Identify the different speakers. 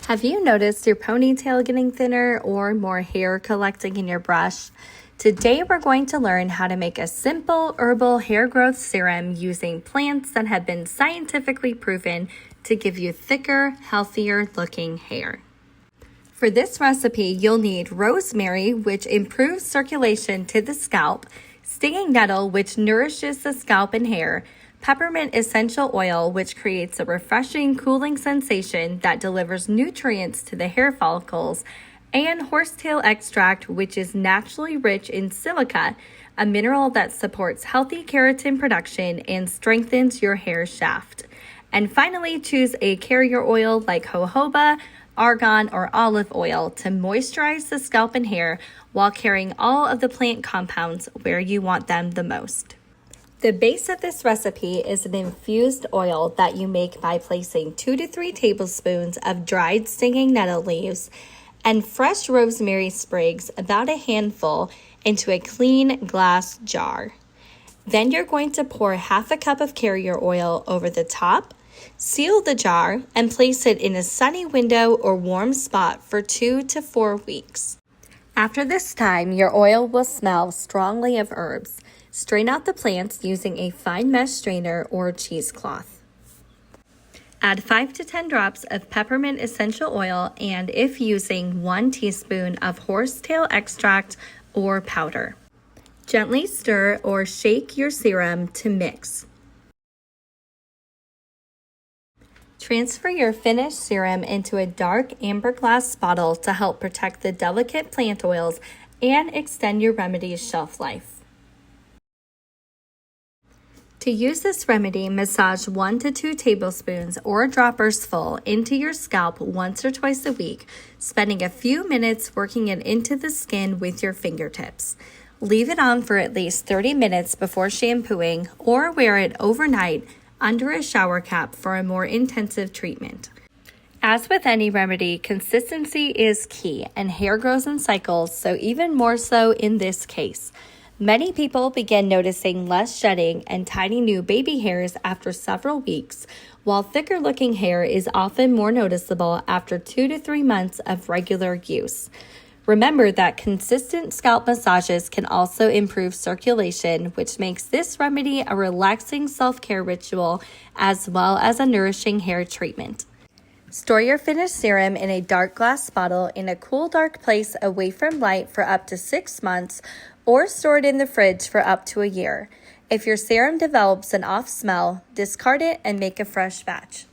Speaker 1: Have you noticed your ponytail getting thinner or more hair collecting in your brush? Today we're going to learn how to make a simple herbal hair growth serum using plants that have been scientifically proven to give you thicker, healthier looking hair. For this recipe, you'll need rosemary, which improves circulation to the scalp, stinging nettle, which nourishes the scalp and hair, peppermint essential oil, which creates a refreshing, cooling sensation that delivers nutrients to the hair follicles, and horsetail extract, which is naturally rich in silica, a mineral that supports healthy keratin production and strengthens your hair shaft. And finally, choose a carrier oil like jojoba, argan, or olive oil to moisturize the scalp and hair while carrying all of the plant compounds where you want them the most. The base of this recipe is an infused oil that you make by placing 2 to 3 tablespoons of dried stinging nettle leaves and fresh rosemary sprigs, about a handful, into a clean glass jar. Then you're going to pour half a cup of carrier oil over the top, seal the jar, and place it in a sunny window or warm spot for 2 to 4 weeks. After this time, your oil will smell strongly of herbs. Strain out the plants using a fine mesh strainer or cheesecloth. Add 5 to 10 drops of peppermint essential oil and, if using, 1 teaspoon of horsetail extract or powder. Gently stir or shake your serum to mix. Transfer your finished serum into a dark amber glass bottle to help protect the delicate plant oils and extend your remedy's shelf life. To use this remedy, massage 1 to 2 tablespoons or droppers full into your scalp once or twice a week, spending a few minutes working it into the skin with your fingertips. Leave it on for at least 30 minutes before shampooing, or wear it overnight under a shower cap for a more intensive treatment. As with any remedy, consistency is key, and hair grows in cycles, so even more so in this case. Many people begin noticing less shedding and tiny new baby hairs after several weeks, while thicker looking hair is often more noticeable after 2 to 3 months of regular use. Remember that consistent scalp massages can also improve circulation, which makes this remedy a relaxing self-care ritual as well as a nourishing hair treatment. Store your finished serum in a dark glass bottle in a cool, dark place away from light for up to 6 months, or store it in the fridge for up to a year. If your serum develops an off smell, discard it and make a fresh batch.